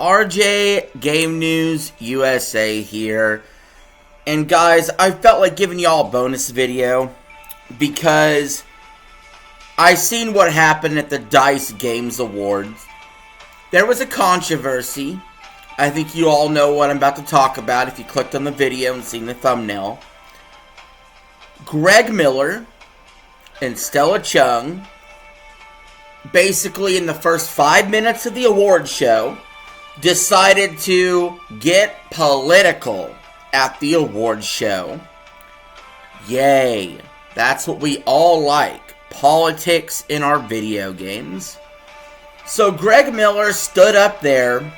RJ Game News USA here. And guys, I felt like giving y'all a bonus video because I seen what happened at the DICE Games Awards. There was a controversy. I think you all know what I'm about to talk about if you clicked on the video and seen the thumbnail. Greg Miller and Stella Chung, basically in the first 5 minutes of the award show, decided to get political at the award show. Yay. That's what we all like. Politics in our video games. So Greg Miller stood up there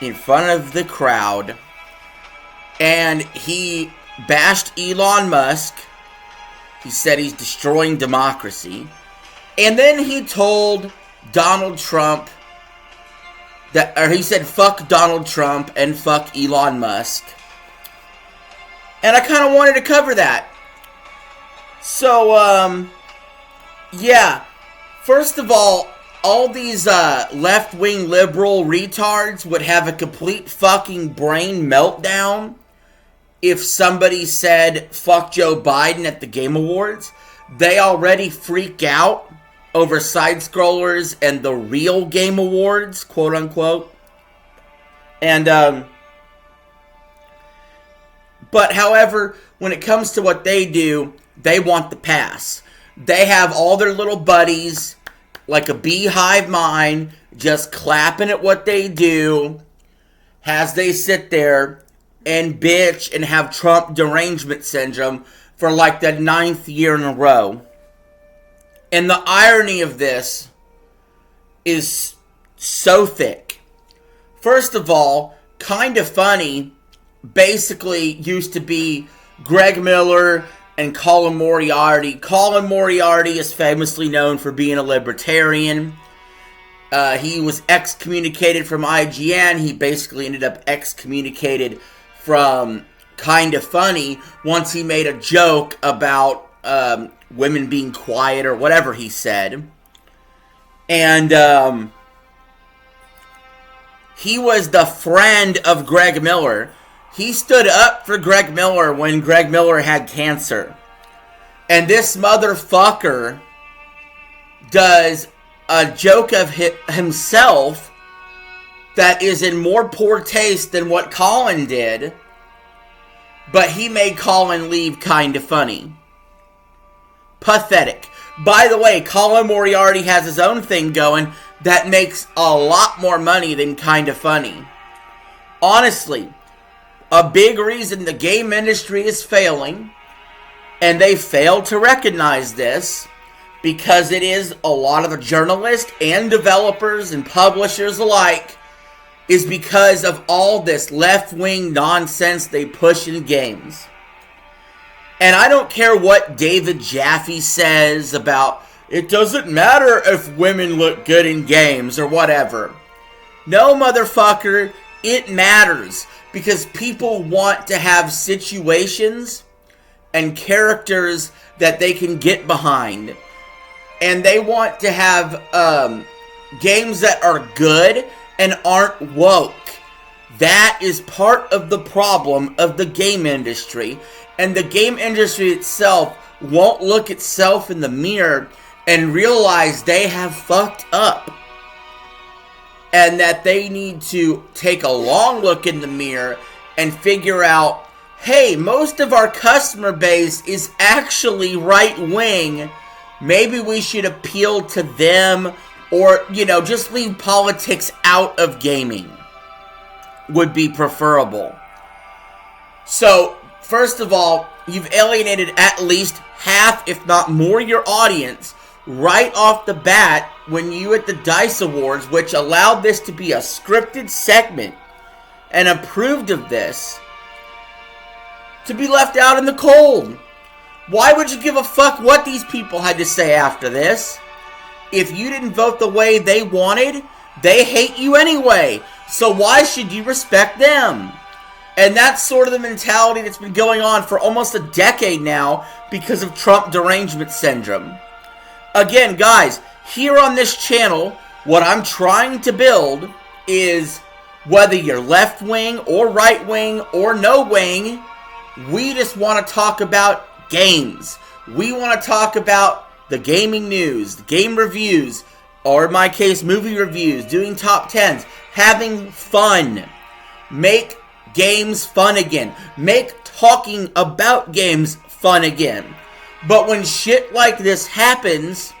in front of the crowd and he bashed Elon Musk. He said he's destroying democracy. And then he told Donald Trump he said fuck Donald Trump and fuck Elon Musk. And I kind of wanted to cover that. So, yeah. First of all these left-wing liberal retards would have a complete fucking brain meltdown if somebody said fuck Joe Biden at the Game Awards. They already freak out over side-scrollers and the real Game Awards, quote-unquote. And, but however, when it comes to what they do, they want the pass. They have all their little buddies, like a beehive mind, just clapping at what they do as they sit there and bitch and have Trump derangement syndrome for like the 9th year in a row. And the irony of this is so thick. First of all, Kinda Funny basically used to be Greg Miller and Colin Moriarty. Colin Moriarty is famously known for being a libertarian. He was excommunicated from IGN. He basically ended up excommunicated from Kinda Funny once he made a joke about women being quiet or whatever he said. And he was the friend of Greg Miller. He stood up for Greg Miller when Greg Miller had cancer. And this motherfucker does a joke of himself that is in more poor taste than what Colin did. But he made Colin leave Kinda Funny. Pathetic. By the way, Colin Moriarty has his own thing going that makes a lot more money than Kinda Funny. Honestly, a big reason the game industry is failing, and they fail to recognize this, because it is a lot of the journalists and developers and publishers alike, is because of all this left-wing nonsense they push in games. And I don't care what David Jaffe says about, it doesn't matter if women look good in games or whatever. No, motherfucker, it matters. Because people want to have situations and characters that they can get behind. And they want to have games that are good and aren't woke. That is part of the problem of the game industry. And the game industry itself won't look itself in the mirror and realize they have fucked up. And that they need to take a long look in the mirror and figure out, hey, most of our customer base is actually right-wing. Maybe we should appeal to them, or, just leave politics out of gaming would be preferable. So, first of all, you've alienated at least half, if not more, your audience right off the bat when you at the DICE Awards, which allowed this to be a scripted segment and approved of this, to be left out in the cold. Why would you give a fuck what these people had to say after this? If you didn't vote the way they wanted, they hate you anyway. So why should you respect them? And that's sort of the mentality that's been going on for almost a decade now because of Trump derangement syndrome. Again, guys, here on this channel, what I'm trying to build is Whether you're left wing or right wing or no wing, we just want to talk about games. We want to talk about the gaming news, the game reviews, or in my case, movie reviews, doing top 10s, having fun. Make games fun again. Make talking about games fun again. But when shit like this happens,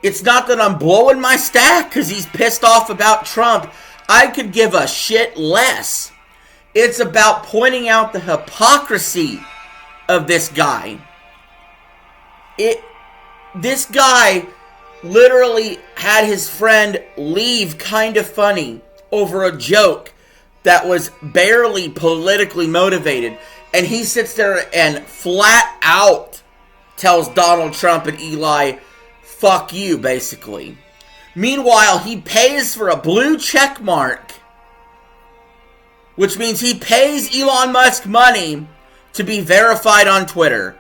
it's not that I'm blowing my stack because he's pissed off about Trump. I could give a shit less. It's about pointing out the hypocrisy of this guy. This guy literally had his friend leave Kinda Funny over a joke that was barely politically motivated. And he sits there and flat out tells Donald Trump and Eli, fuck you, basically. Meanwhile, he pays for a blue check mark, which means he pays Elon Musk money to be verified on Twitter.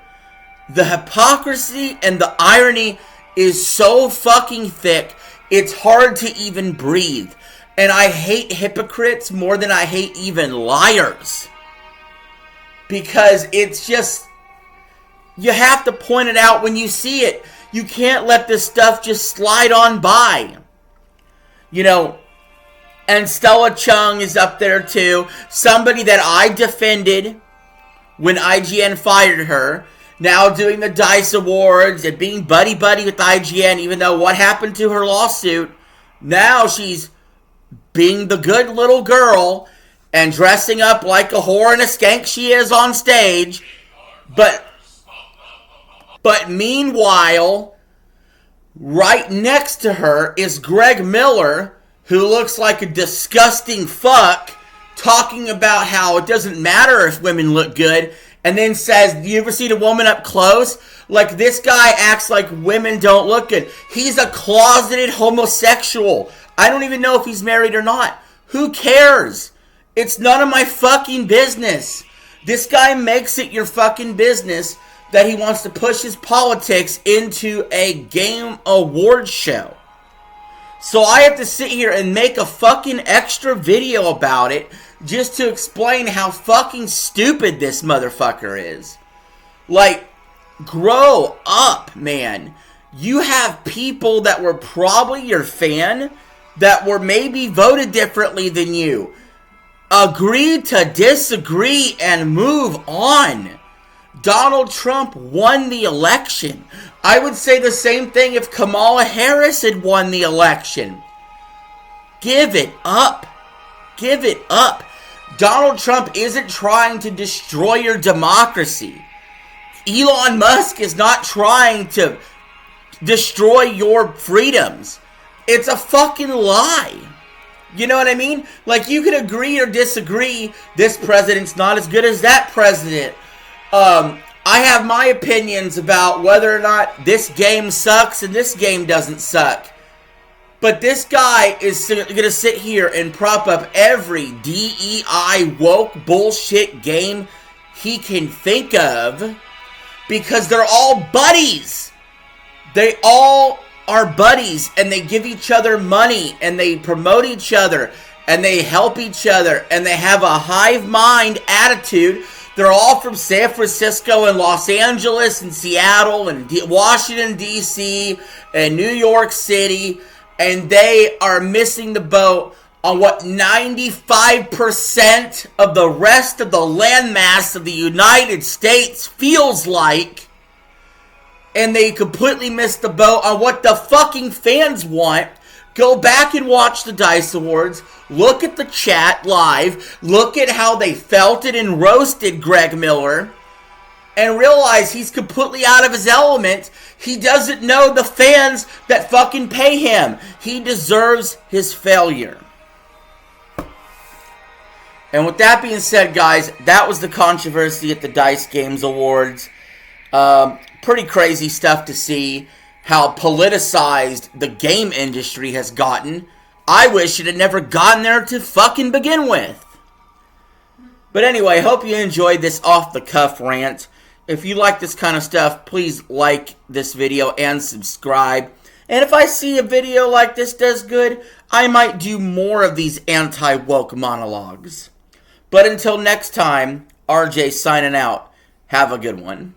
The hypocrisy and the irony is so fucking thick, it's hard to even breathe. And I hate hypocrites more than I hate even liars. Because it's just, you have to point it out when you see it. You can't let this stuff just slide on by. You know, and Stella Chung is up there too. Somebody that I defended when IGN fired her. Now doing the DICE Awards and being buddy-buddy with IGN, even though what happened to her lawsuit. Now she's being the good little girl and dressing up like a whore and a skank she is on stage. But meanwhile, right next to her is Greg Miller, who looks like a disgusting fuck, talking about how it doesn't matter if women look good, and then says, do you ever see a woman up close? Like, this guy acts like women don't look good. He's a closeted homosexual. I don't even know if he's married or not. Who cares? It's none of my fucking business. This guy makes it your fucking business that he wants to push his politics into a game award show. So I have to sit here and make a fucking extra video about it just to explain how fucking stupid this motherfucker is. Like, grow up, man. You have people that were probably your fan that were maybe voted differently than you. Agree to disagree and move on. Donald Trump won the election. I would say the same thing if Kamala Harris had won the election. Give it up. Give it up. Donald Trump isn't trying to destroy your democracy. Elon Musk is not trying to destroy your freedoms. It's a fucking lie. You know what I mean? Like, you can agree or disagree. This president's not as good as that president. I have my opinions about whether or not this game sucks and this game doesn't suck. But this guy is going to sit here and prop up every DEI woke bullshit game he can think of because they're all buddies. They all are buddies and they give each other money and they promote each other and they help each other and they have a hive mind attitude. They're all from San Francisco and Los Angeles and Seattle and Washington, D.C. and New York City. And they are missing the boat on what 95% of the rest of the landmass of the United States feels like. And they completely missed the boat on what the fucking fans want. Go back and watch the DICE Awards. Look at the chat live. Look at how they felted and roasted Greg Miller. And realize he's completely out of his element. He doesn't know the fans that fucking pay him. He deserves his failure. And with that being said, guys, that was the controversy at the DICE Games Awards. Pretty crazy stuff to see how politicized the game industry has gotten. I wish it had never gotten there to fucking begin with. But anyway, hope you enjoyed this off-the-cuff rant. If you like this kind of stuff, please like this video and subscribe. And if I see a video like this does good, I might do more of these anti-woke monologues. But until next time, RJ signing out. Have a good one.